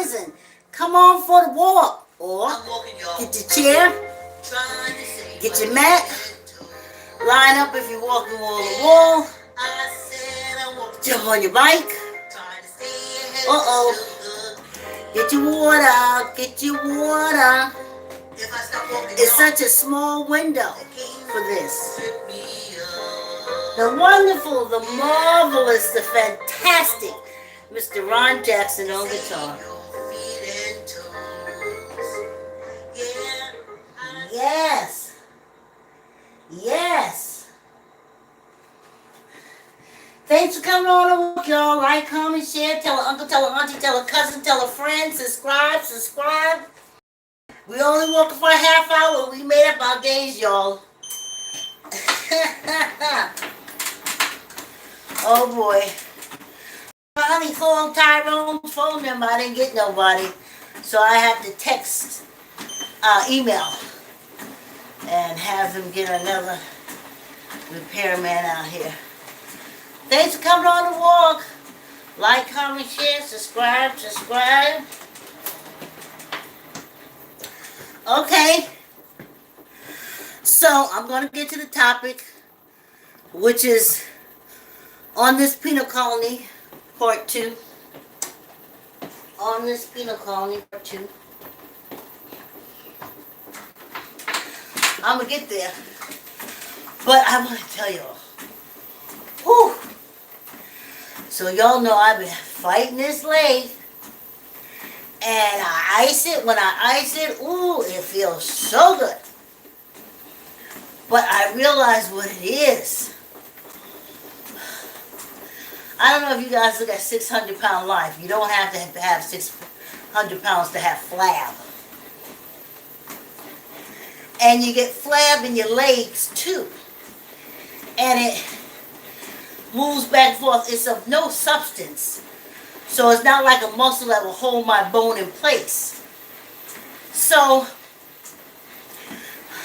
cousin, come on for the walk. Or get your chair, get your mat, line up if you're walking wall to wall, jump on your bike. Uh-oh. Get your water, get your water. It's such a small window for this. The wonderful, the marvelous, the fantastic Mr. Ron Jackson on guitar. Yes. Yes. Thanks for coming on the walk, y'all. Like, comment, share, tell an uncle, tell an auntie, tell a cousin, tell a friend, subscribe. We only walking for a half hour. We made up our days, y'all. Oh boy. Finally called Tyrone's phone number. I didn't get nobody. So I have to text, email, and have them get another repairman out here. Thanks for coming on the walk. Like, comment, share, subscribe. Okay. So I'm going to get to the topic, which is on this penal colony, part 2. On this penal colony, part 2. I'm going to get there. But I want to tell y'all. Whew. So y'all know I've been fighting this leg. And I ice it. When I ice it, ooh, it feels so good. But I realize what it is. I don't know if you guys look at 600-pound life. You don't have to have 600 pounds to have flab. And you get flab in your legs too. And it moves back and forth. It's of no substance. So it's not like a muscle that will hold my bone in place. So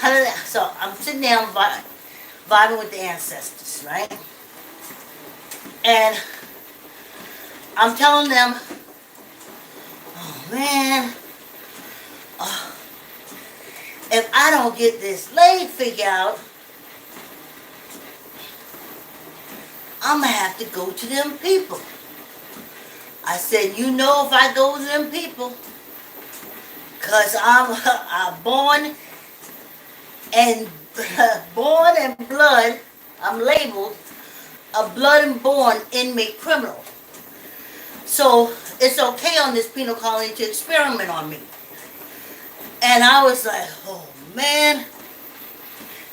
I'm sitting down vibing with the ancestors, right? And I'm telling them, oh man, if I don't get this leg figured out, I'm going to have to go to them people. I said, you know, if I go to them people, because I'm born and blood, I'm labeled a blood and born inmate criminal. So it's okay on this penal colony to experiment on me. And I was like, oh man,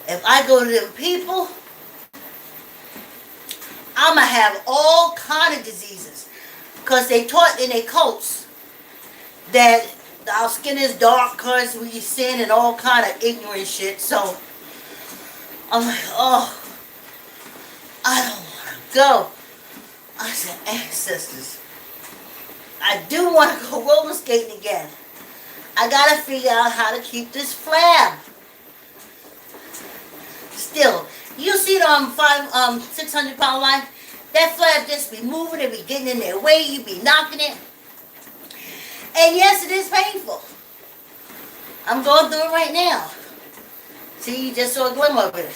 if I go to them people, I'm going to have all kind of diseases. Because they taught in their cults that our skin is dark because we sin and all kind of ignorant shit. So I'm like, oh, I don't want to go. I said, ancestors, I do want to go roller skating again. I got to figure out how to keep this flab. Still, you see it on 600-pound life. That flab just be moving, it be getting in their way, you be knocking it. And yes, it is painful. I'm going through it right now. See, you just saw a glimmer of it.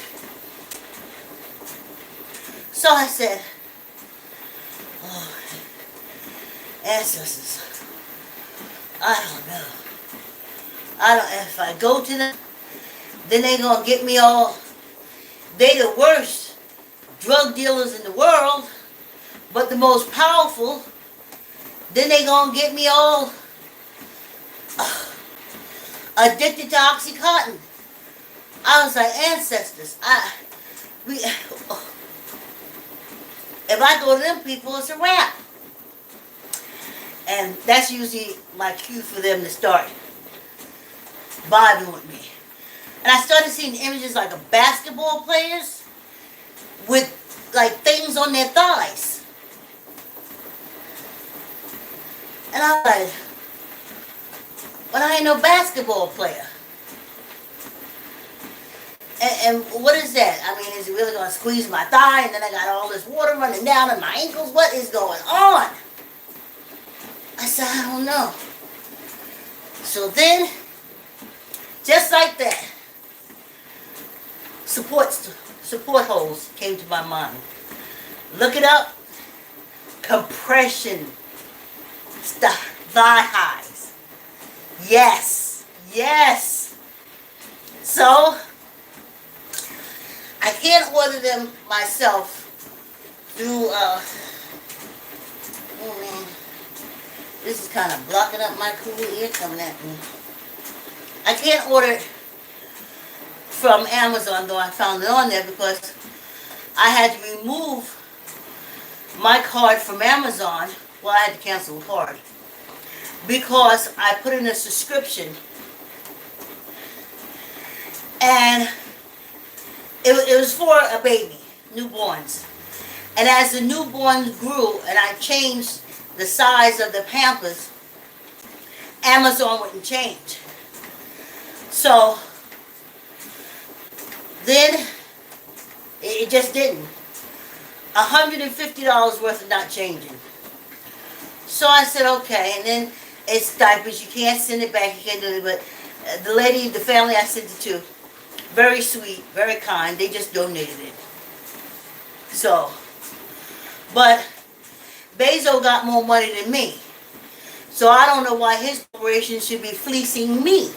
So I said, oh, ancestors, I don't know. If I go to them, then they going to get me all, they the worst drug dealers in the world, but the most powerful, then they gonna get me all addicted to Oxycontin. I was like, ancestors, if I go to them people, it's a wrap. And that's usually my cue for them to start vibing with me. And I started seeing images like of basketball players with like things on their thighs. And I'm like, but I ain't no basketball player. And what is that? I mean, is it really going to squeeze my thigh and then I got all this water running down in my ankles? What is going on? I said, I don't know. So then, just like that, support holes came to my mind. Look it up. Compression thigh highs. Yes, yes. So I can't order them myself through. Oh man, this is kind of blocking up my cool ear coming at me. I can't order it from Amazon, though I found it on there because I had to remove my card from Amazon. Well, I had to cancel the card because I put in a subscription, and it was for a baby, newborns. And as the newborns grew and I changed the size of the Pampers, Amazon wouldn't change. So then it just didn't. $150 worth of not changing. So I said, okay, and then it's diapers. You can't send it back. You can't do it. But the lady, the family I sent it to, very sweet, very kind. They just donated it. So, but Bezos got more money than me. So I don't know why his corporation should be fleecing me.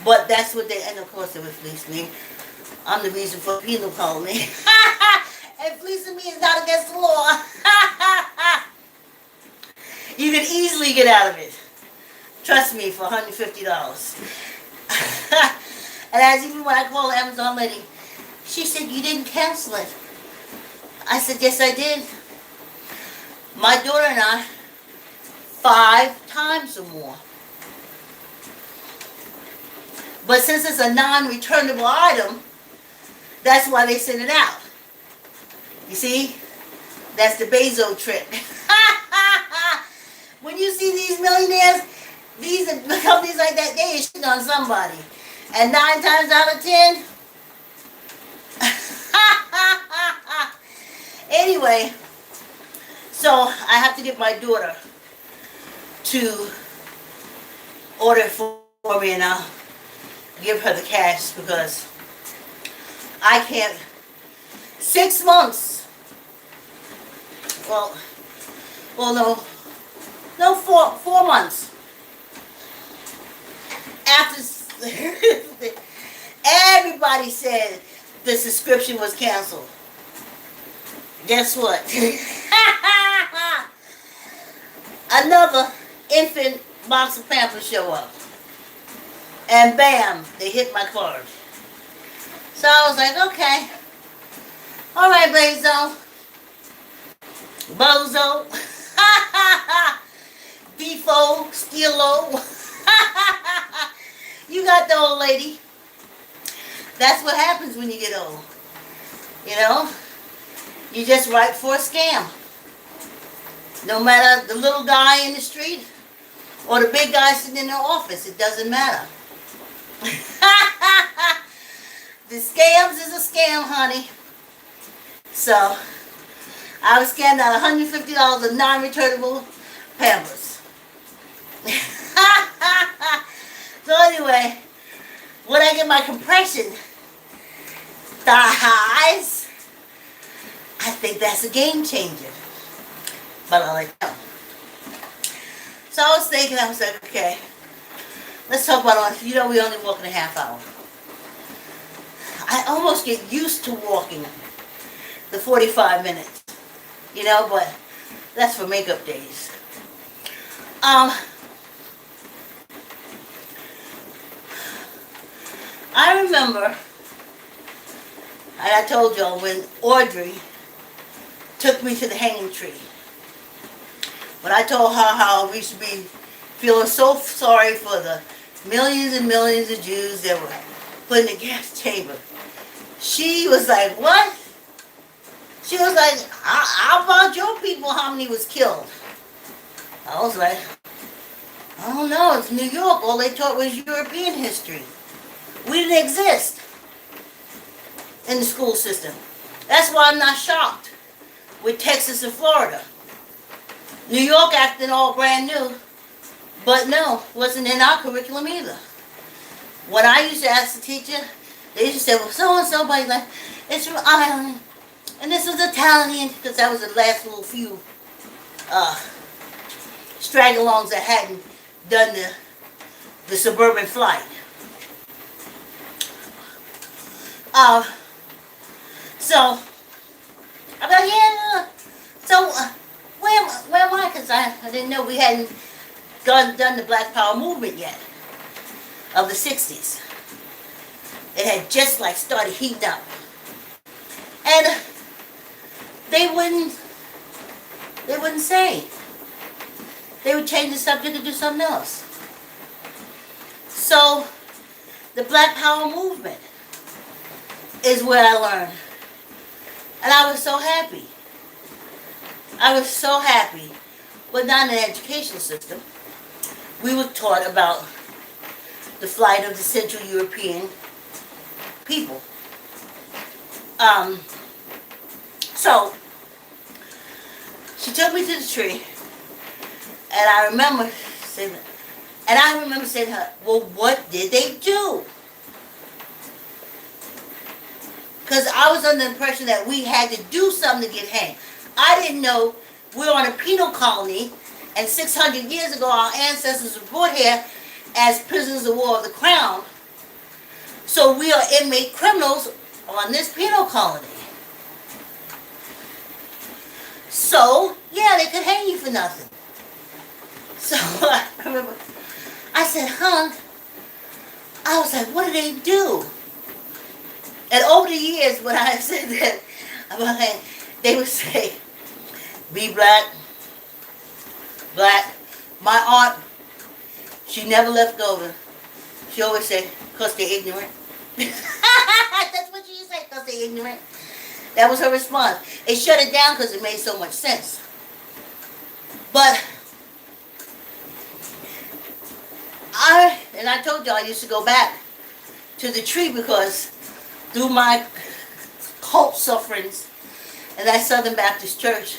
But that's what they, and of course they would fleece me. I'm the reason for penal colony. And fleecing me is not against the law. You can easily get out of it. Trust me, for $150. And as even when I called the Amazon lady, she said, you didn't cancel it. I said, yes, I did. My daughter and I, 5 times or more. But since it's a non-returnable item, that's why they send it out. You see? That's the Bezos trick. When you see these millionaires, these companies like that, they is shit on somebody. And 9 times out of 10, anyway, so I have to get my daughter to order it for me, and I'll give her the cash because I can't. 6 months. Well, no, 4 months after everybody said the subscription was canceled. Guess what? Another infant box of Pampers show up. And bam, they hit my card. So I was like, okay. All right, Bezos. Bozo. Defo. Steelo. You got the old lady. That's what happens when you get old. You know? You just ripe for a scam. No matter the little guy in the street or the big guy sitting in the office, it doesn't matter. The scams is a scam, honey. So, I was scammed out $150 of non-returnable Pampers. So anyway, when I get my compression thighs, I think that's a game changer. But I'll let you know. So I was thinking, I was like, okay, let's talk about, you know, we only walk in a half hour. I almost get used to walking the 45 minutes, you know, but that's for makeup days. I remember, and I told y'all when Audrey took me to the hanging tree. When I told her how we should be feeling so sorry for the millions and millions of Jews that were put in the gas chamber. She was like, what? She was like, how about your people, how many was killed? I was like, I don't know, it's New York. All they taught was European history. We didn't exist in the school system. That's why I'm not shocked with Texas and Florida. New York acting all brand new. But no, wasn't in our curriculum either. When I used to ask the teacher, they used to say, well, so and so, like, it's from Ireland, and this was Italian, because that was the last little few uh, straggle-alongs that hadn't done the suburban flight. Uh, so, I'm like, yeah, so where am I? Because I didn't know we hadn't done the Black Power movement yet of the 60s. It had just like started heating up. And they wouldn't say. They would change the subject and do something else. So the Black Power movement is where I learned. And I was so happy. I was so happy. But not in the educational system. We were taught about the flight of the Central European people. So she took me to the tree, and I remember saying to her, well, what did they do? Because I was under the impression that we had to do something to get hanged. I didn't know we were on a penal colony, and 600 years ago our ancestors were brought here as prisoners of war of the crown. So we are inmate criminals on this penal colony. So, yeah, they could hang you for nothing. So I remember, I said, I was like, what do they do? And over the years, when I said that, they would say, be black. My aunt, she never left over. She always said, because they're ignorant. That's what she used to say, because they're ignorant. That was her response. It shut it down because it made so much sense. But I told you I used to go back to the tree because through my cult sufferings in that Southern Baptist church,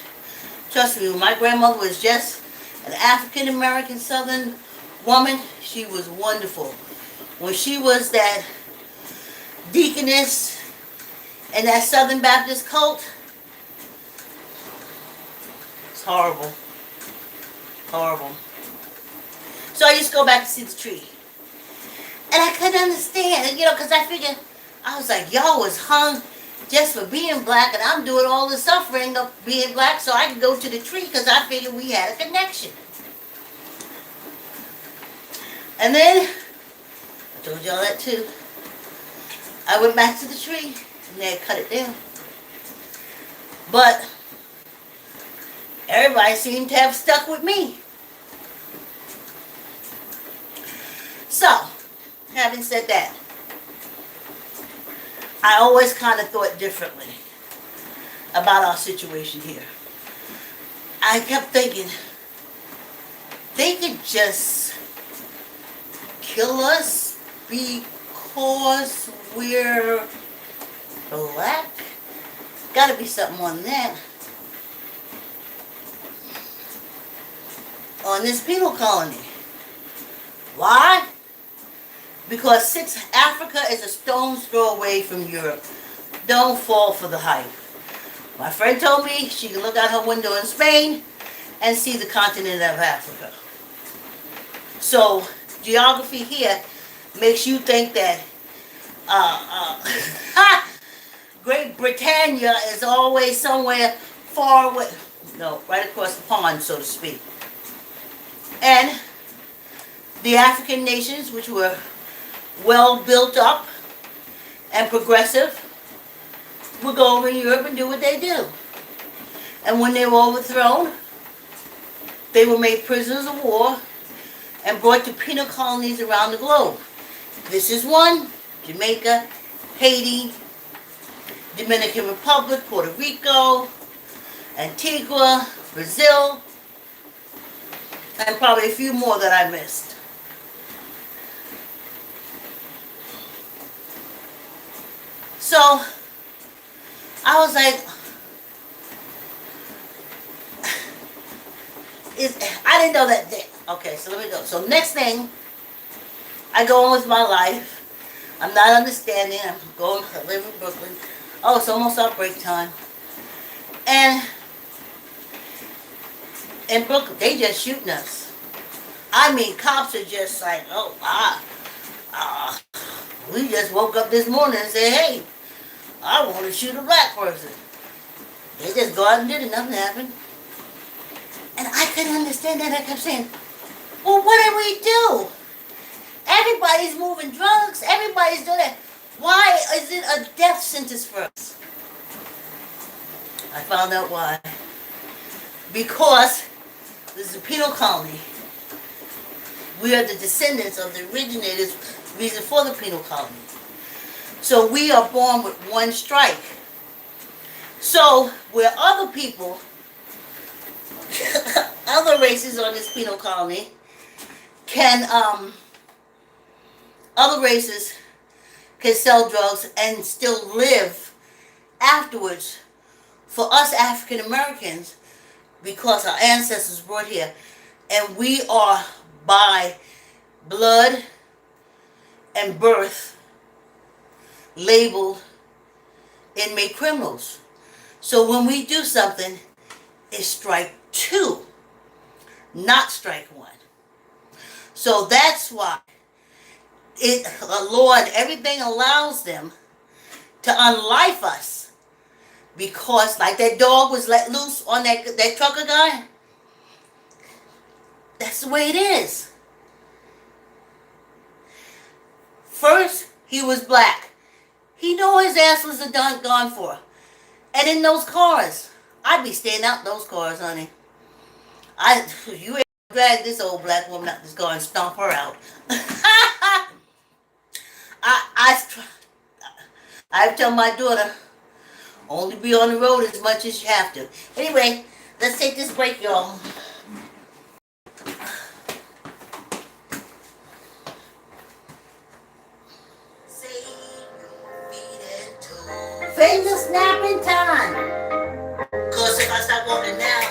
trust me, when my grandmother was just an African American Southern woman, she was wonderful. When she was that deaconess in that Southern Baptist cult, it's horrible. Horrible. So I used to go back to see the tree. And I couldn't understand, because I figured, I was like, y'all was hung just for being black, and I'm doing all the suffering of being black so I could go to the tree because I figured we had a connection. And then, I told y'all that too, I went back to the tree and they had cut it down. But everybody seemed to have stuck with me. So, having said that, I always kind of thought differently about our situation here. I kept thinking, they could just kill us because we're black? Gotta be something more than that. On this penal colony. Why? Because Africa is a stone's throw away from Europe. Don't fall for the hype. My friend told me she can look out her window in Spain and see the continent of Africa. So, geography here makes you think that Great Britannia is always somewhere far away. No, right across the pond, so to speak. And the African nations, which were well built up and progressive, would go over in Europe and do what they do. And when they were overthrown, they were made prisoners of war and brought to penal colonies around the globe. This is one: Jamaica, Haiti, Dominican Republic, Puerto Rico, Antigua, Brazil, and probably a few more that I missed. So, I was like, I didn't know that Okay, so let me go. So next thing, I go on with my life. I'm not understanding. I'm going to live in Brooklyn. Oh, it's almost our break time. And in Brooklyn, they just shooting us. I mean, cops are just like, oh, we just woke up this morning and said, hey, I want to shoot a black person. They just go out and did it. Nothing happened. And I couldn't understand that. I kept saying, well, what did we do? Everybody's moving drugs. Everybody's doing that. Why is it a death sentence for us? I found out why. Because this is a penal colony. We are the descendants of the originators, reason for the penal colony. So we are born with one strike. So where other people, other races on this penal colony can, other races can sell drugs and still live afterwards. For us African Americans, because our ancestors brought here, and we are by blood and birth labeled inmate criminals. So when we do something, it's strike 2, not strike 1. So that's why Lord, everything allows them to unlife us. Because like that dog was let loose on that trucker guy, that's the way it is. First, he was black. He knew his ass was gone for. And in those cars, I'd be staying out in those cars, honey. You ain't drag this old black woman out this car and stomp her out. I tell my daughter, only be on the road as much as you have to. Anyway, let's take this break, y'all. Finger snapping time. Cause if I stop walking now,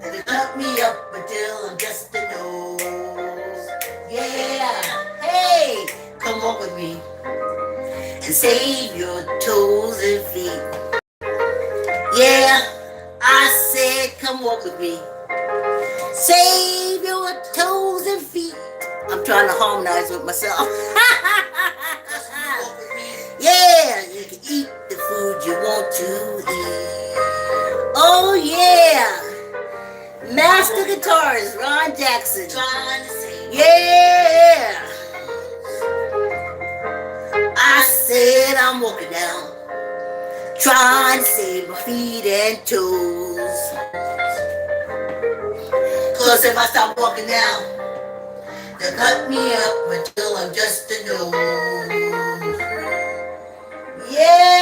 it'll cut me up until I'm just a nose. Yeah, hey, come walk with me and save your toes and feet. Yeah, I said come walk with me. Save your toes and feet. I'm trying to harmonize with myself. Yeah, you can eat the food you want to eat. Oh yeah, master guitarist Ron Jackson. Yeah, I said I'm walking down, trying to save my feet and toes. Cause if I stop walking down, they'll cut me up until I'm just a nose. Yeah.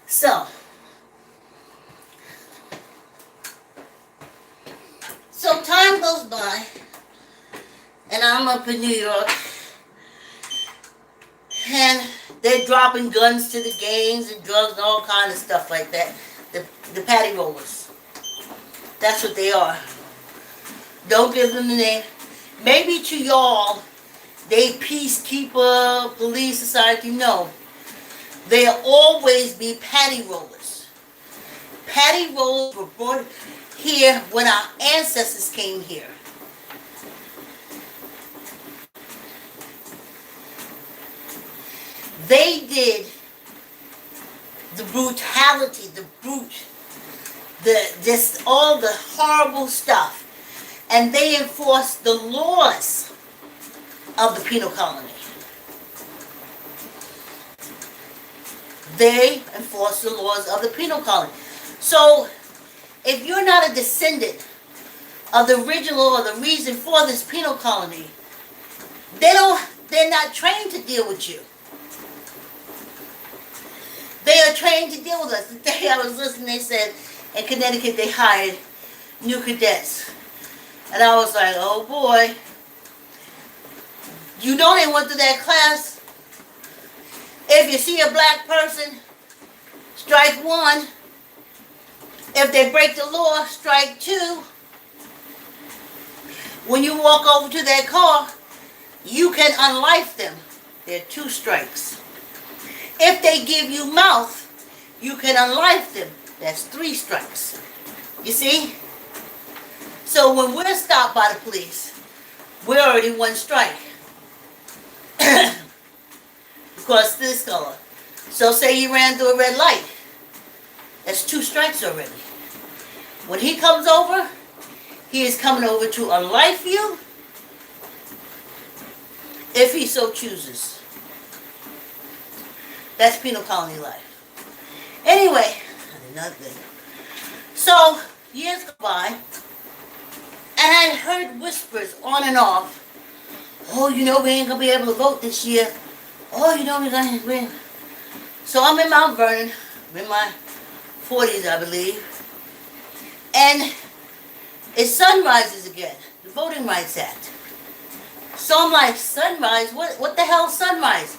So time goes by, and I'm up in New York, and they're dropping guns to the gangs and drugs and all kind of stuff like that. The patty rollers. That's what they are. Don't give them the name. Maybe to y'all, they peacekeeper, police society. No. They'll always be patty rollers. Patty rollers were brought here when our ancestors came here. They did the brutality, just all the horrible stuff. And they enforced the laws of the penal colony. They enforce the laws of the penal colony. So, if you're not a descendant of the original or the reason for this penal colony, they're not trained to deal with you. They are trained to deal with us. The day I was listening, they said in Connecticut they hired new cadets. And I was like, oh boy. You know they went through that class. If you see a black person, strike 1. If they break the law, strike 2. When you walk over to that car, you can unlife them. There are 2 strikes. If they give you mouth, you can unlife them. That's 3 strikes. You see? So when we're stopped by the police, we're already 1 strike. Because this color. So say you ran through a red light. That's 2 strikes already. When he comes over, he is coming over to unlife you if he so chooses. That's penal colony life. Anyway, another thing. So, years go by, and I heard whispers on and off. Oh, you know we ain't going to be able to vote this year. Oh, you know we're going to win. So I'm in Mount Vernon. I'm in my 40s, I believe. And it's sunrises again. The Voting Rights Act. So I'm like, sunrise? What the hell sunrise?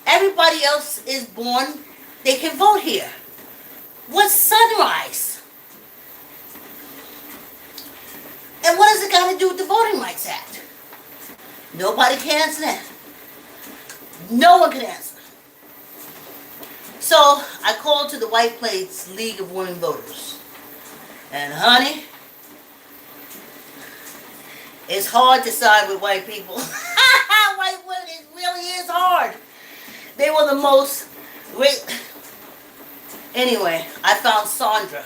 Everybody else is born. They can vote here. What's sunrise? And what does it got to do with the Voting Rights Act? Nobody can answer that. No one can answer. So I called to the White Plains League of Women Voters. And honey, it's hard to side with white people. White women, it really is hard. They were the most... Anyway, I found Sandra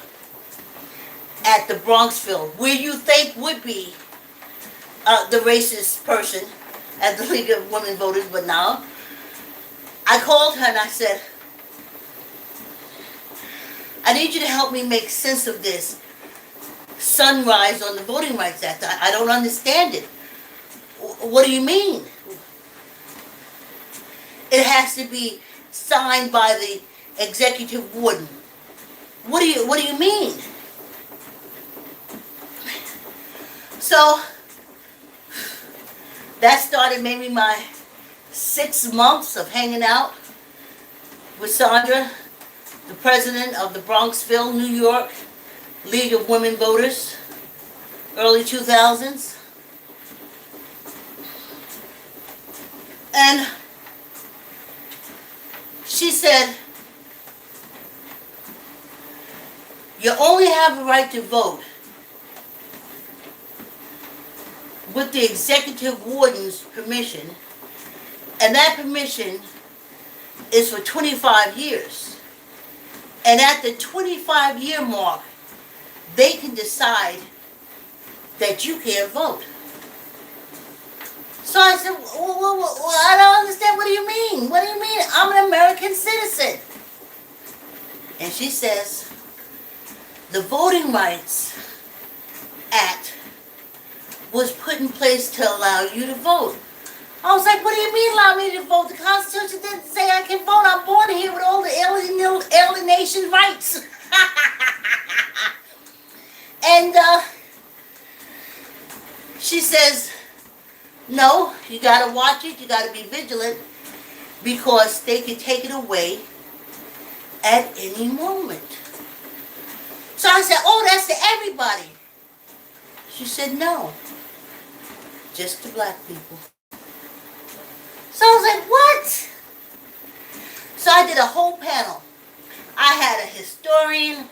at the Bronxville, where you think would be the racist person at the League of Women Voters, but now I called her and I said, I need you to help me make sense of this sunrise on the Voting Rights Act. I don't understand it. What do you mean? It has to be signed by the executive warden. What do you mean? So that started maybe my 6 months of hanging out with Sandra, the president of the Bronxville, New York League of Women Voters, early 2000s. And she said, you only have a right to vote with the executive warden's permission, and that permission is for 25 years. And at the 25-year mark, they can decide that you can't vote. So I said, well, I don't understand. What do you mean? What do you mean? I'm an American citizen. And she says, the Voting Rights Act was put in place to allow you to vote. I was like, what do you mean allow me to vote? The Constitution didn't say I can vote. I'm born here with all the alienation rights. And she says, no, you got to watch it. You got to be vigilant because they can take it away at any moment. So I said, oh, that's to everybody. She said, no, just to black people. So I was like, what? So I did a whole panel. I had a historian,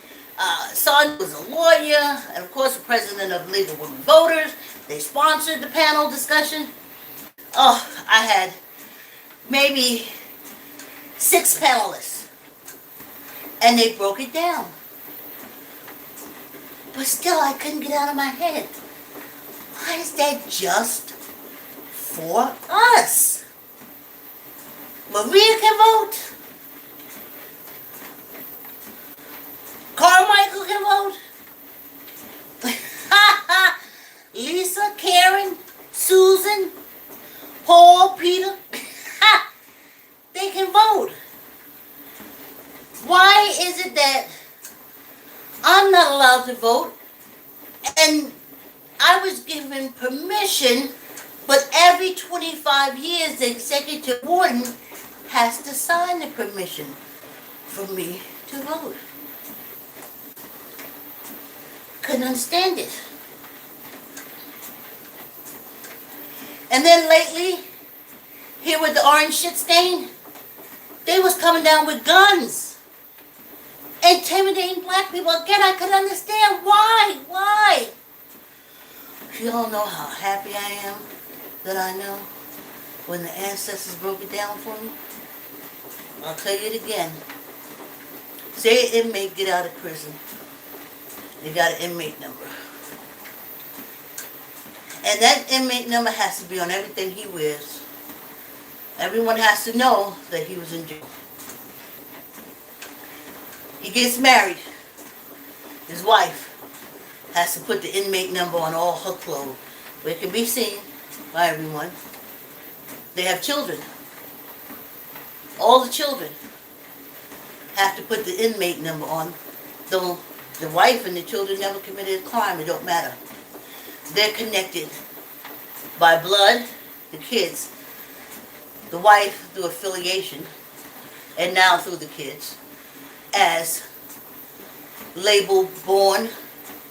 Son was a lawyer, and of course the president of the League of Women Voters. They sponsored the panel discussion. Oh, I had maybe 6 panelists. And they broke it down. But still I couldn't get out of my head. Why is that just for us? Maria can vote. Carmichael can vote. Lisa, Karen, Susan, Paul, Peter. They can vote. Why is it that I'm not allowed to vote and I was given permission, but every 25 years the executive warden has to sign the permission for me to vote? couldn't understand it. And then lately, here with the orange shit stain, they was coming down with guns, intimidating black people. Again, I could understand why. Why? You don't know how happy I am that I know when the ancestors broke it down for me. I'll tell you it again. Say an inmate get out of prison. They got an inmate number. And that inmate number has to be on everything he wears. Everyone has to know that he was in jail. He gets married. His wife has to put the inmate number on all her clothes, where it can be seen by everyone. They have children. All the children have to put the inmate number on, though the wife and the children never committed a crime. It don't matter. They're connected by blood, the kids, the wife through affiliation, and now through the kids, as labeled born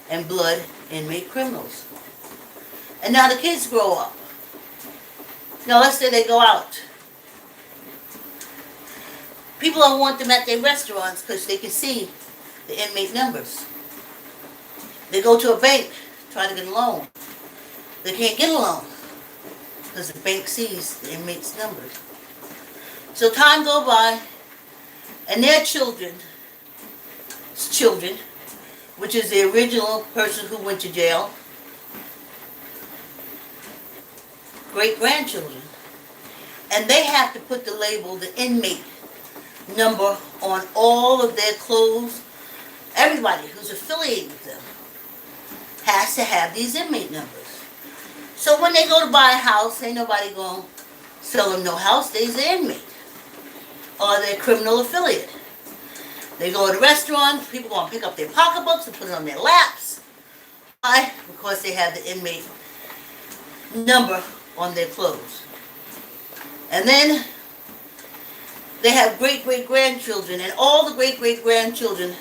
and blood inmate criminals. And now the kids grow up. Now let's say they go out. People don't want them at their restaurants because they can see the inmate numbers. They go to a bank, try to get a loan. They can't get a loan because the bank sees the inmate's numbers. So time go by, and their children, which is the original person who went to jail, great-grandchildren, and they have to put the label, the inmate number, on all of their clothes. Everybody who's affiliated with them has to have these inmate numbers. So when they go to buy a house, ain't nobody going to sell them no house. They's an inmate or their criminal affiliate. They go to the restaurant, people going to pick up their pocketbooks and put it on their laps. Why? Because they have the inmate number on their clothes. And then they have great-great-grandchildren, and all the great-great-grandchildren,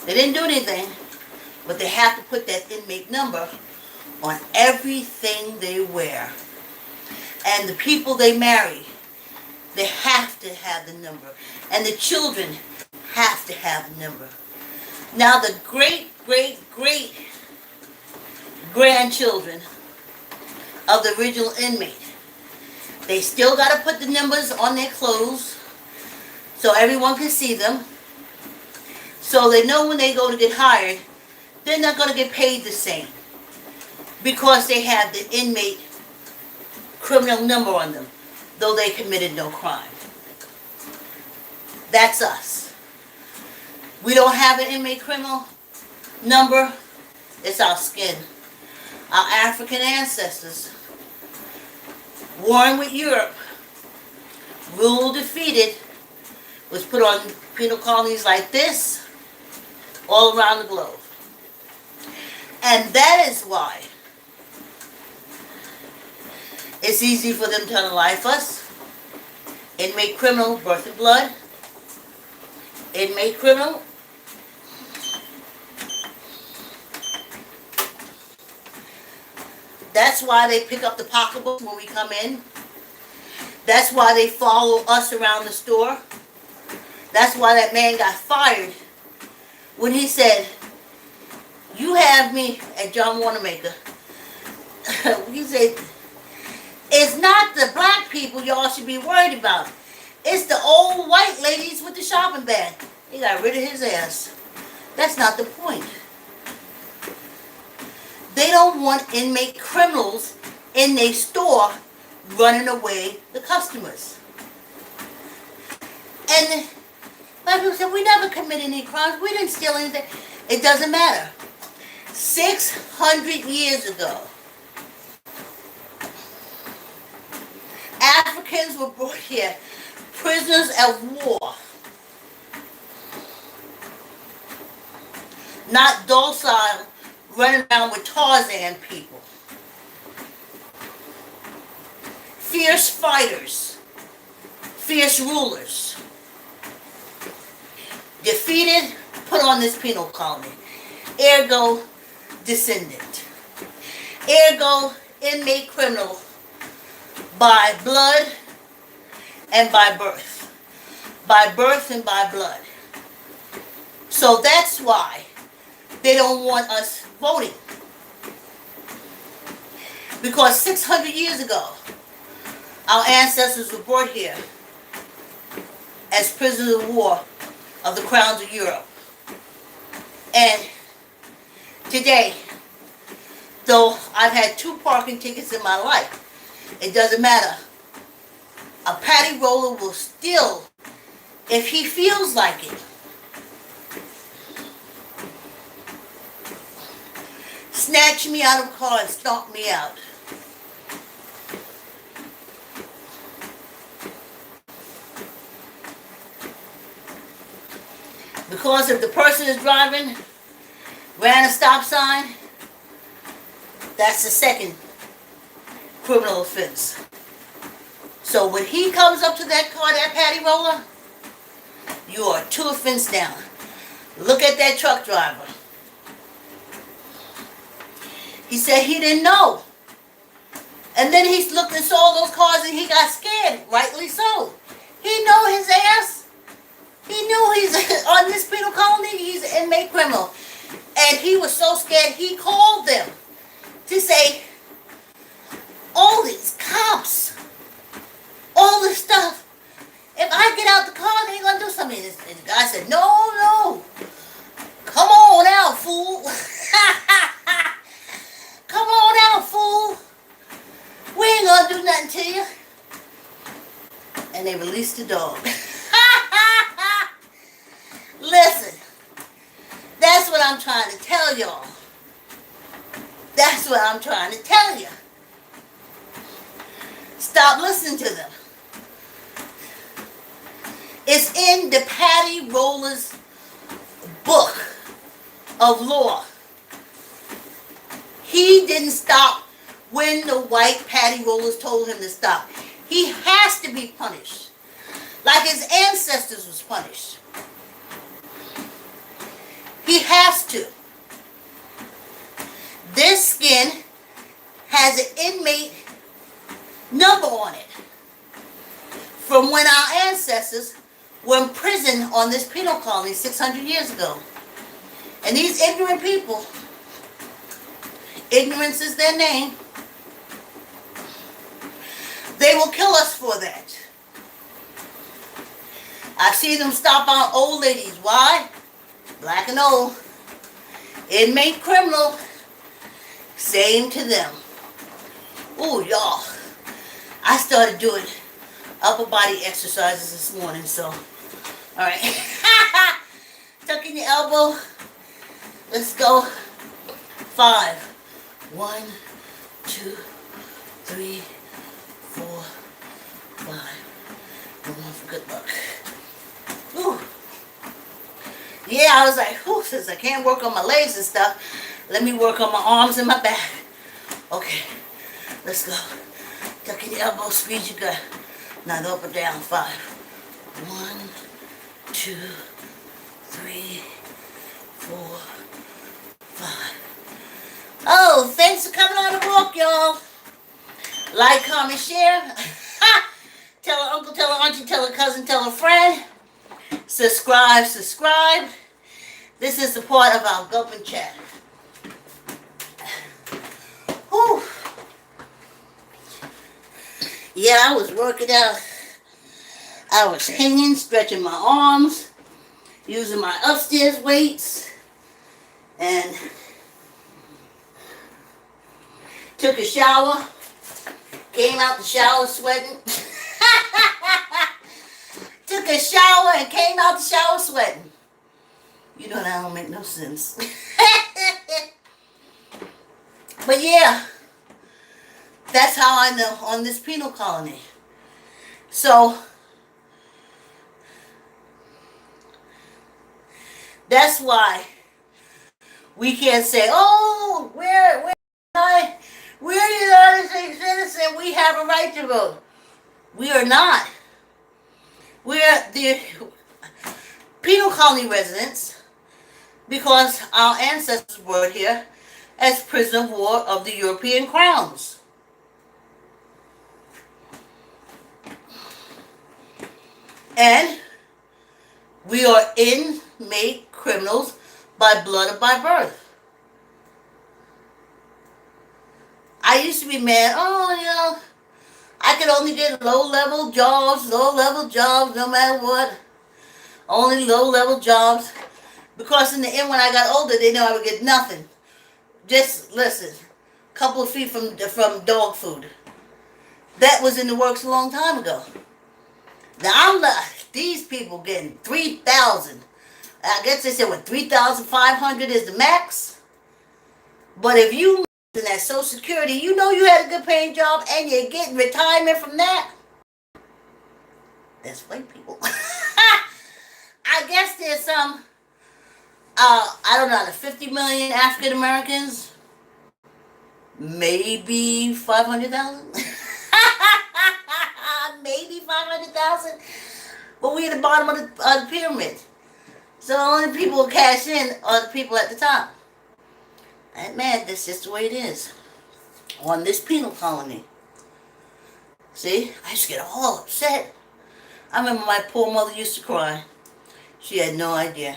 they didn't do anything, but they have to put that inmate number on everything they wear. And the people they marry, they have to have the number. And the children have to have the number. Now the great-great-great-grandchildren of the original inmate, they still got to put the numbers on their clothes so everyone can see them. So they know when they go to get hired, they're not going to get paid the same because they have the inmate criminal number on them, though they committed no crime. That's us. We don't have an inmate criminal number. It's our skin. Our African ancestors, warring with Europe, rule defeated, was put on penal colonies like this all around the globe. And that is why it's easy for them to unalive us. Inmate criminal, birth of blood. Inmate criminal. That's why they pick up the pocketbooks when we come in. That's why they follow us around the store. That's why that man got fired when he said, "You have me at John Wanamaker." He said, "It's not the black people y'all should be worried about. It's the old white ladies with the shopping bag." He got rid of his ass. That's not the point. They don't want inmate criminals in their store running away the customers. And black people said, "We never committed any crimes. We didn't steal anything." It doesn't matter. 600 years ago, Africans were brought here, prisoners of war. Not docile, running around with Tarzan people. Fierce fighters. Fierce rulers. Defeated, put on this penal colony. Ergo, descendant. Ergo, inmate criminal by blood and by birth. By birth and by blood. So that's why they don't want us voting. Because 600 years ago, our ancestors were brought here as prisoners of war of the crowns of Europe. And today, though I've had 2 parking tickets in my life, it doesn't matter. A patty roller will still, if he feels like it, snatch me out of the car and stomp me out. Because if the person is driving, ran a stop sign, that's the second criminal offense. So when he comes up to that car, that patty roller, you are 2 offenses down. Look at that truck driver. He said he didn't know. And then he looked and saw those cars and he got scared, rightly so. He know his ass. He knew he's on this penal colony, he's an inmate criminal. And he was so scared, he called them to say, all these cops, all this stuff, if I get out the car, they ain't gonna do something. And the guy said, no, come on out, fool. Come on out, fool. We ain't gonna do nothing to you. And they released the dog. Listen, that's what I'm trying to tell y'all. That's what I'm trying to tell you. Stop listening to them. It's in the Patty Roller's book of law. He didn't stop when the white Patty Rollers told him to stop. He has to be punished, like his ancestors was punished. He has to. This skin has an inmate number on it from when our ancestors were in prison on this penal colony 600 years ago. And these ignorant people, ignorance is their name, they will kill us for that. I've seen them stop on old ladies. Why? Black and old. Inmate criminal. Same to them. Ooh, y'all. I started doing upper body exercises this morning, so. Alright. Tuck in your elbow. Let's go. 5. 1, 2, 3, 4, 5. We're going for good luck. Ooh. Yeah, I was like, whew, since I can't work on my legs and stuff, let me work on my arms and my back. Okay, let's go. Tuck in your elbow, squeeze your gut. Now go up or down. 5. 1, 2, 3, 4, 5. Oh, thanks for coming on the walk, y'all. Like, comment, share. Tell her uncle, tell her auntie, tell her cousin, tell her friend. Subscribe. This is the part of our gulp and chat. Whew. Yeah, I was working out. I was hanging, stretching my arms, using my upstairs weights, and took a shower. Came out the shower sweating. Took a shower and came out the shower sweating. You know that don't make no sense. But yeah, that's how I know on this penal colony. So that's why we can't say, oh, we're United States citizen, we have a right to vote. We are not. We're the penal colony residents because our ancestors were here as prisoner of war of the European crowns. And we are inmate criminals by blood or by birth. I used to be mad, I could only get low-level jobs, no matter what. Only low-level jobs. Because in the end, when I got older, they know I would get nothing. Just, listen, a couple of feet from dog food. That was in the works a long time ago. Now, I'm like, these people getting $3,000. I guess they said, what, $3,500 is the max? But if you in that Social Security, you know you had a good paying job and you're getting retirement from that. That's white people. I guess there's some, I don't know, the 50 million African Americans, maybe 500,000. Maybe 500,000. But we're at the bottom of the pyramid. So the only people who cash in are the people at the top. And man, that's just the way it is on this penal colony. See, I used to get all upset. I remember my poor mother used to cry. She had no idea.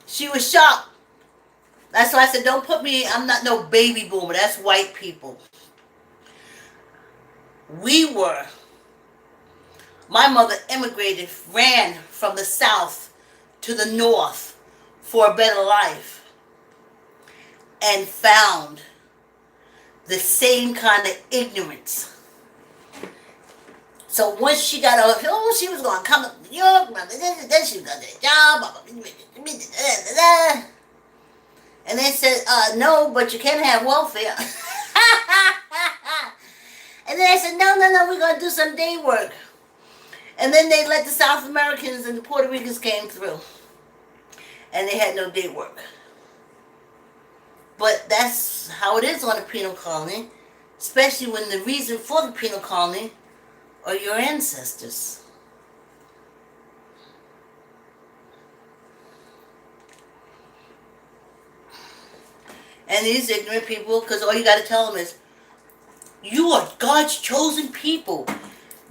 She was shocked. That's why I said, don't put me, I'm not no baby boomer. That's white people. My mother immigrated, ran from the South to the North for a better life and found the same kind of ignorance. So once she got out, she was going to come to New York, then she was going to get a job, and they said, no, but you can't have welfare. And then they said, no, we're going to do some day work. And then they let the South Americans and the Puerto Ricans came through. And they had no day work. But that's how it is on a penal colony, especially when the reason for the penal colony are your ancestors. And these ignorant people, because all you got to tell them is, you are God's chosen people.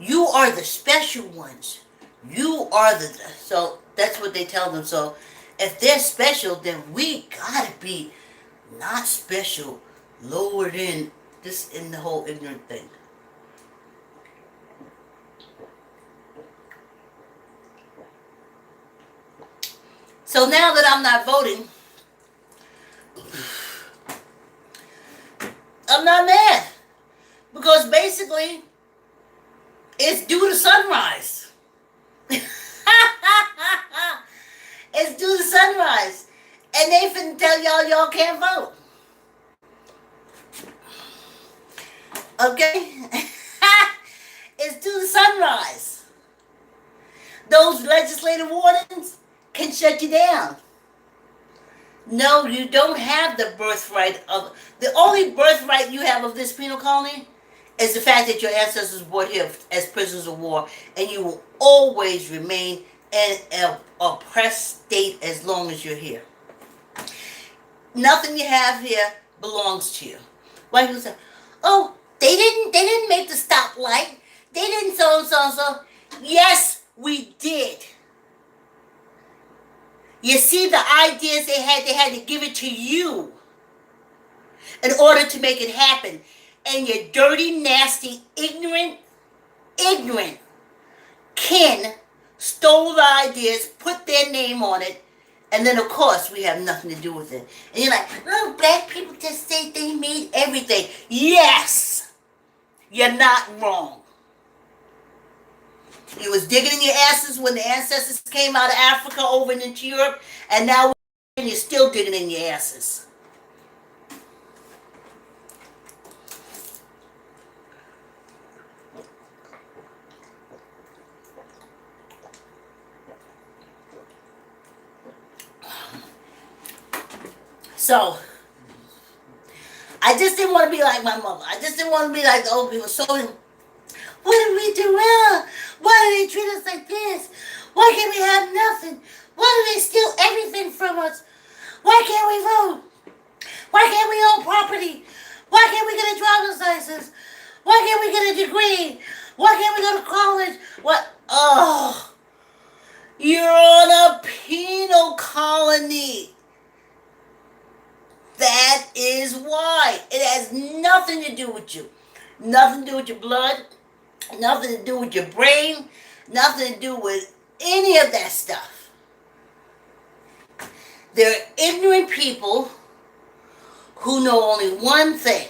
You are the special ones. You are so that's what they tell them. So if they're special, then we gotta be not special, lowered in the whole ignorant thing. So now that I'm not voting, I'm not mad. Because basically, it's due to sunrise. It's due to sunrise. And they finna tell y'all can't vote. Okay? It's due to sunrise. Those legislative wardens can shut you down. No, you don't have the birthright of... The only birthright you have of this penal colony is the fact that your ancestors were here as prisoners of war, and you will always remain in an oppressed state as long as you're here. Nothing you have here belongs to you. White people say, oh, they didn't make the stoplight. They didn't so. Yes, we did. You see the ideas they had to give it to you in order to make it happen. And your dirty, nasty, ignorant kin stole the ideas, put their name on it, and then of course we have nothing to do with it. And you're like, oh, black people just say they made everything. Yes! You're not wrong. You was digging in your asses when the ancestors came out of Africa over into Europe, and now you're still digging in your asses. So, I just didn't want to be like my mother. I just didn't want to be like the old people. So, What did we do wrong? Why do they treat us like this? Why can't we have nothing? Why do they steal everything from us? Why can't we vote? Why can't we own property? Why can't we get a driver's license? Why can't we get a degree? Why can't we go to college? What? Oh, you're on a penal colony. That is why. It has nothing to do with you. Nothing to do with your blood. Nothing to do with your brain. Nothing to do with any of that stuff. There are ignorant people who know only one thing.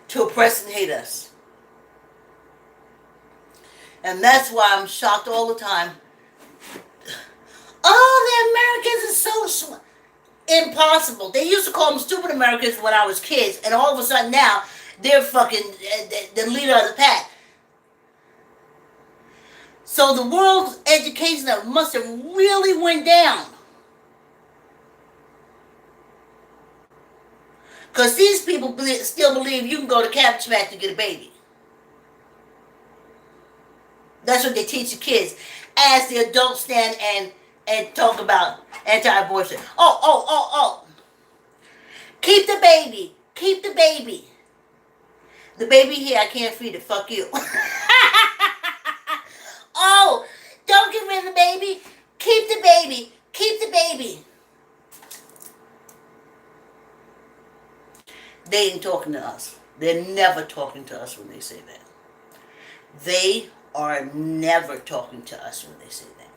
To oppress and hate us. And that's why I'm shocked all the time. Oh, the Americans are so impossible. They used to call them stupid Americans when I was kids, and all of a sudden now they're fucking the leader of the pack. So the world's education must have really went down. Because these people still believe you can go to Cabbage Patch to get a baby. That's what they teach the kids. As the adults stand and talk about anti-abortion. Oh. Keep the baby. Keep the baby. The baby here, I can't feed it. Fuck you. Oh, don't get rid of the baby. Keep the baby. Keep the baby. They ain't talking to us. They're never talking to us when they say that. They are never talking to us when they say that.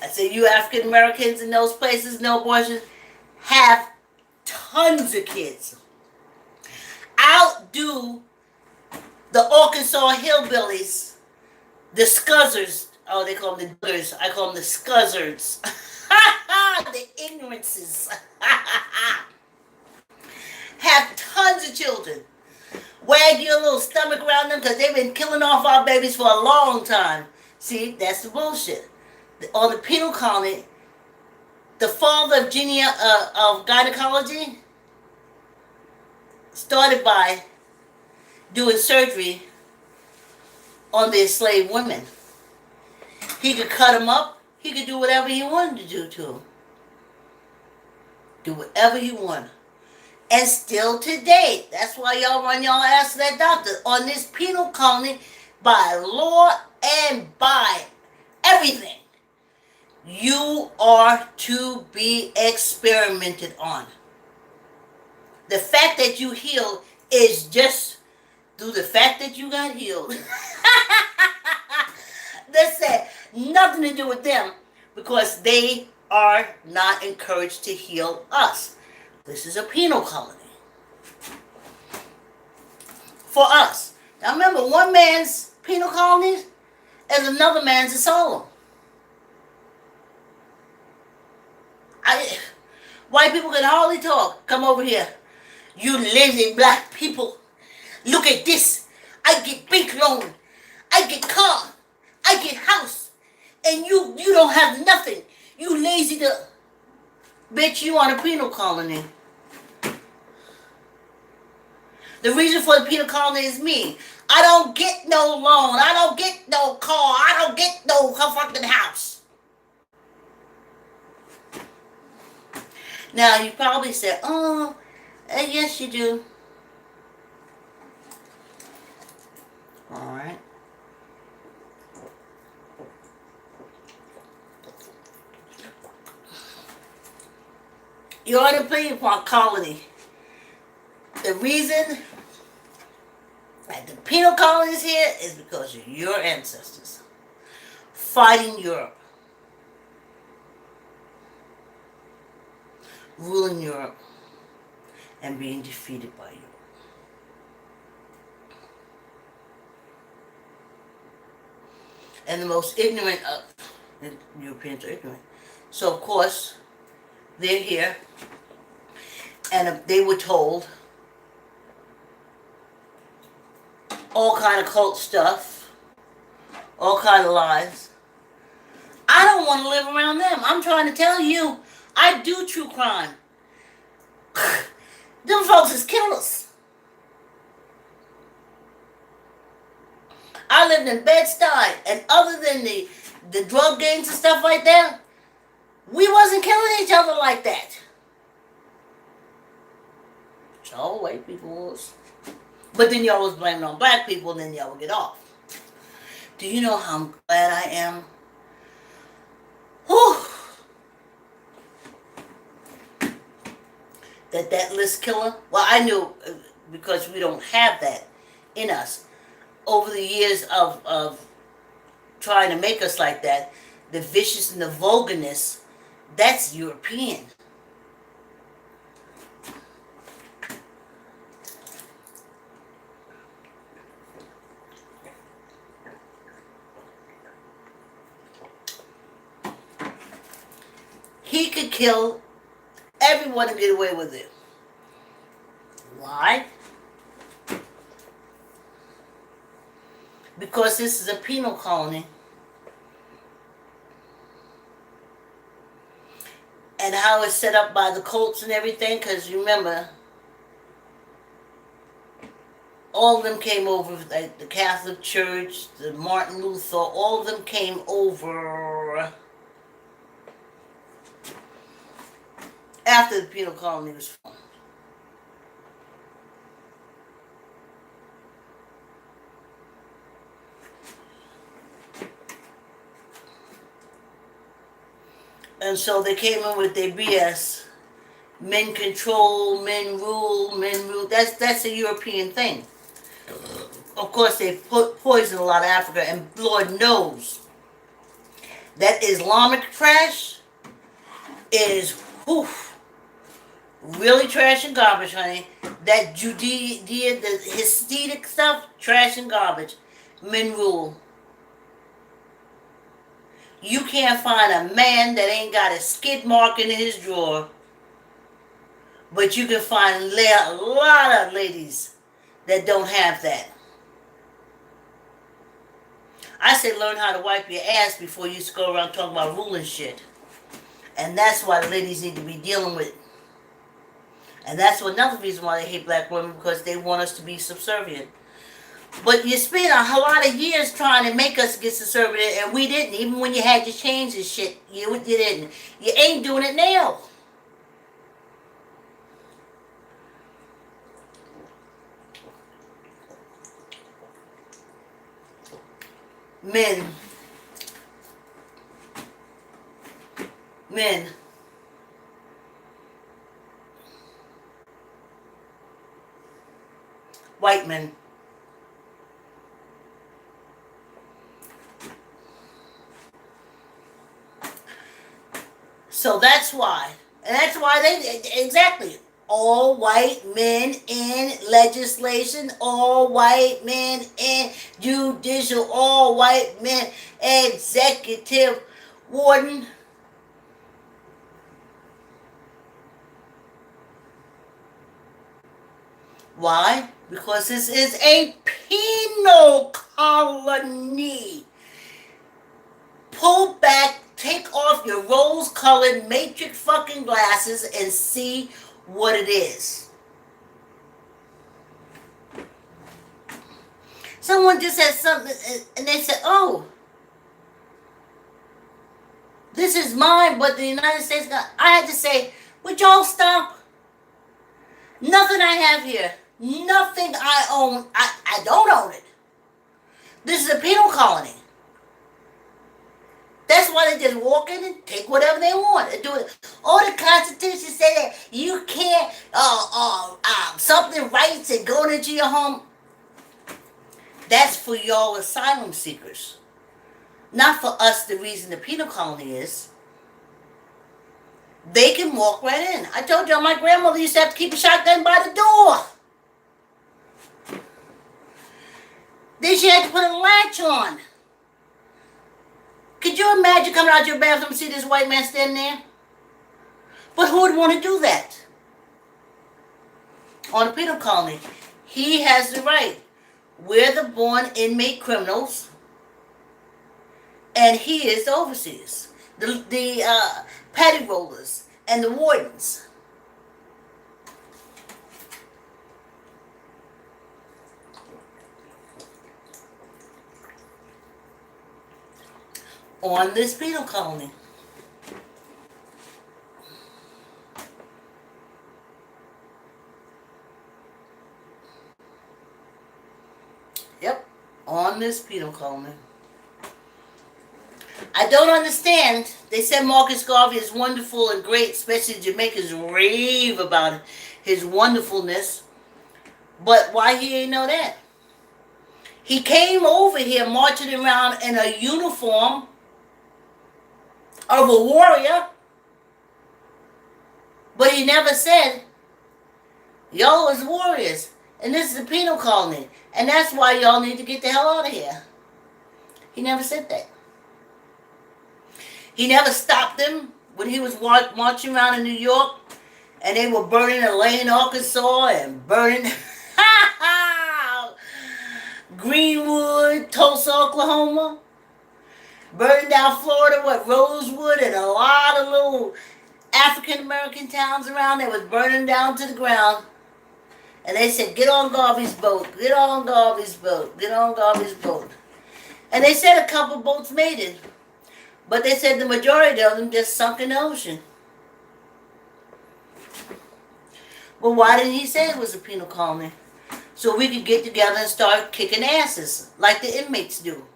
I say you African Americans in those places, no abortion, have tons of kids. Outdo the Arkansas hillbillies, the scuzzers. Oh, they call them the duggars. I call them the scuzzards. The ignorances. Have tons of children. Wag your little stomach around them because they've been killing off our babies for a long time. See, that's the bullshit. On the penal colony, the father of gynecology started by doing surgery on the enslaved women. He could cut them up. He could do whatever he wanted to do to them. Do whatever he wanted. And still today, that's why y'all run y'all ass to that doctor. On this penal colony, by law and by everything, you are to be experimented on. The fact that you healed is just through the fact that you got healed. That's it. Nothing to do with them because they are not encouraged to heal us. This is a penal colony for us. Now remember, one man's penal colony is another man's asylum. White people can hardly talk. Come over here. You lazy black people. Look at this. I get bank loan. I get car. I get house. And you don't have nothing. You lazy to... Bitch, you on a penal colony. The reason for the penal colony is me. I don't get no loan. I don't get no car. I don't get no fucking house. Now, you probably said, oh, yes you do. Alright. You're on a penal colony. The reason that the penal colony is here is because of your ancestors fighting Europe, ruling Europe, and being defeated by Europe. And the most ignorant of Europeans are ignorant. So of course, they're here, and they were told all kind of cult stuff, all kind of lies. I don't want to live around them. I'm trying to tell you, I do true crime. Them folks is killers. I lived in Bed-Stuy, and other than the drug gangs and stuff like that, we wasn't killing each other like that. So white people was. But then y'all was blaming on black people, and then y'all would get off. Do you know how glad I am? Whew. That list killer, well, I knew because we don't have that in us. Over the years of trying to make us like that, the vicious and the vulgarness, that's European. He could kill everyone and get away with it. Why? Because this is a penal colony. And how it's set up by the cults and everything, because remember, all of them came over, like the Catholic Church, the Martin Luther, all of them came over after the penal colony was formed. And so they came in with their BS. Men control, men rule, men rule. That's a European thing. Of course, they poisoned a lot of Africa, and Lord knows that Islamic trash is really trash and garbage, honey. That Judea, the Hasidic stuff, trash and garbage. Men rule. You can't find a man that ain't got a skid mark in his drawer, but you can find a lot of ladies that don't have that. I say learn how to wipe your ass before you go around talking about ruling shit. And that's why the ladies need to be dealing with it. And that's another reason why they hate black women, because they want us to be subservient. But you spent a lot of years trying to make us get subservient, and we didn't. Even when you had your chains and shit, you didn't. You ain't doing it now. Men. White men. So that's why. And that's why exactly. All white men in legislation, all white men in judicial, all white men executive warden. Why? Because this is a penal colony. Pull back, take off your rose-colored matrix fucking glasses and see what it is. Someone just said something and they said, oh, this is mine, but the United States got... I had to say, would y'all stop? Nothing I have here. Nothing I own. I don't own it. This is a penal colony. That's why they just walk in and take whatever they want and do it. Oh, the Constitution say that you can't something rights and going into your home. That's for y'all asylum seekers. Not for us, the reason the penal colony is. They can walk right in. I told y'all my grandmother used to have to keep a shotgun by the door. Then she had to put a latch on. Could you imagine coming out your bathroom and see this white man standing there? But who would want to do that? On a penal colony, he has the right. We're the born inmate criminals, and he is the overseers, the patty rollers, and the wardens. On this penal colony. Yep, on this penal colony. I don't understand. They said Marcus Garvey is wonderful and great, especially Jamaicans rave about his wonderfulness. But why he ain't know that? He came over here marching around in a uniform of a warrior, but he never said, y'all is warriors, and this is a penal colony, and that's why y'all need to get the hell out of here. He never said that. He never stopped them when he was marching around in New York, and they were burning Elaine, Arkansas, and burning Greenwood, Tulsa, Oklahoma. Burning down Florida, Rosewood, and a lot of little African-American towns around there was burning down to the ground. And they said, get on Garvey's boat, get on Garvey's boat, get on Garvey's boat. And they said a couple boats made it. But they said the majority of them just sunk in the ocean. Well, why didn't he say it was a penal colony? So we could get together and start kicking asses like the inmates do.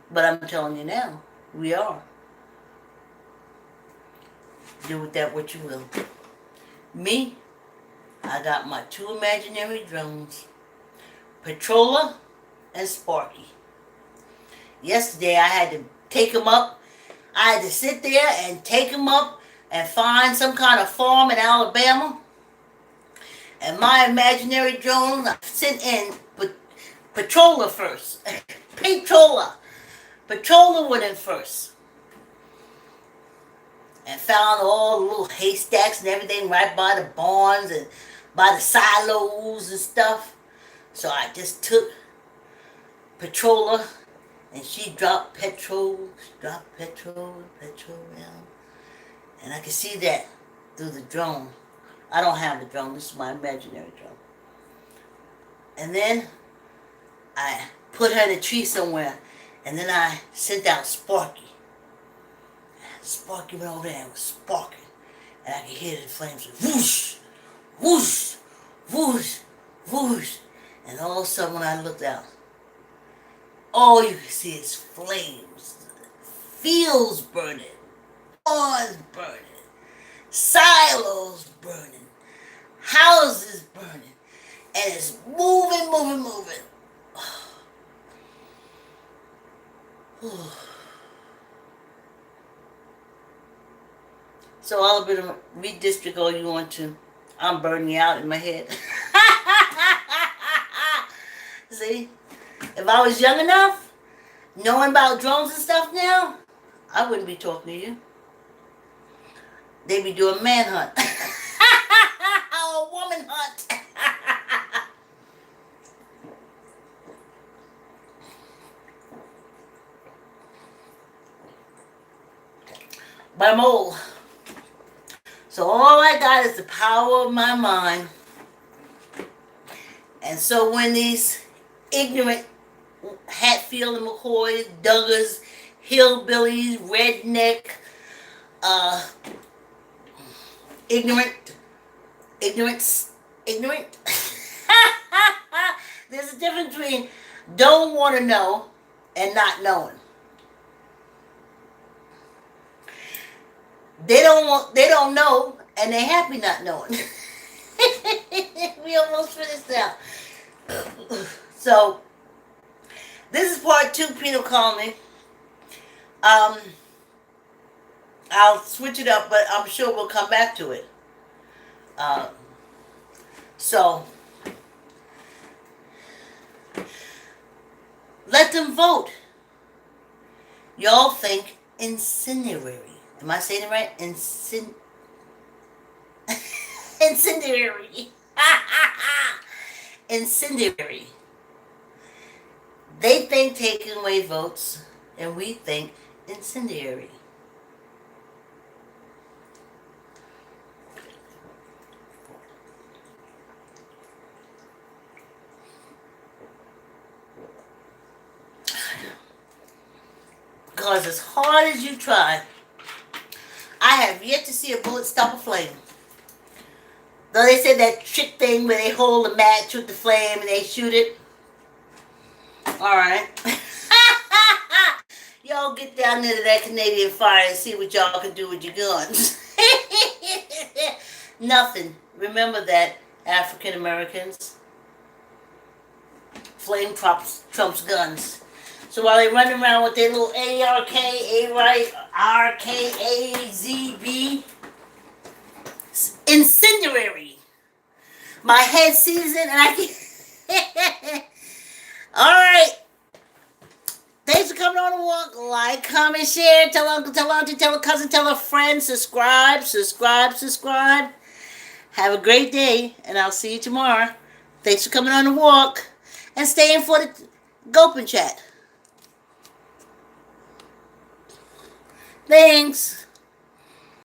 But I'm telling you now, we are. Do with that what you will. Me, I got my two imaginary drones, Patroller and Sparky. Yesterday I had to take them up. I had to sit there and take them up and find some kind of farm in Alabama. And my imaginary drone, I sent in Patroller first. Patroller went in first. And found all the little haystacks and everything right by the barns and by the silos and stuff. So I just took Patroller and she dropped petrol down. And I could see that through the drone. I don't have the drone, this is my imaginary drone. And then I put her in a tree somewhere, and then I sent out Sparky. Sparky went over there and was sparking. And I could hear the flames whoosh, whoosh, whoosh, whoosh. And all of a sudden when I looked out, all you can see is flames. Fields burning. Lawns burning. Silos burning. Houses burning. And it's moving. So all of it, redistrict all you want to. I'm burning you out in my head. See? If I was young enough, knowing about drones and stuff now, I wouldn't be talking to you. They'd be doing manhunt. Or woman hunt. But I'm old. So all I got is the power of my mind. And so when these ignorant Hatfield and McCoy, Duggars, hillbillies, redneck, ignorant. There's a difference between don't want to know and not knowing. They don't know, and they're happy not knowing. We almost finished now. So, this is part 2, penal colony. I'll switch it up, but I'm sure we'll come back to it. So, let them vote. Y'all think incendiary. Am I saying it right? Incendiary. incendiary. They think taking away votes, and we think incendiary. Because as hard as you try, I have yet to see a bullet stop a flame. Though they said that trick thing where they hold a match with the flame and they shoot it. Alright. Y'all get down into that Canadian fire and see what y'all can do with your guns. Nothing. Remember that, African Americans. Flame trumps guns. So while they run around with their little RKAZB, incendiary. My head sees it and I can. Alright. Thanks for coming on the walk. Like, comment, share, tell uncle, tell auntie, tell a cousin, tell a friend, subscribe. Have a great day, and I'll see you tomorrow. Thanks for coming on the walk and staying for the gulp and chat. Thanks.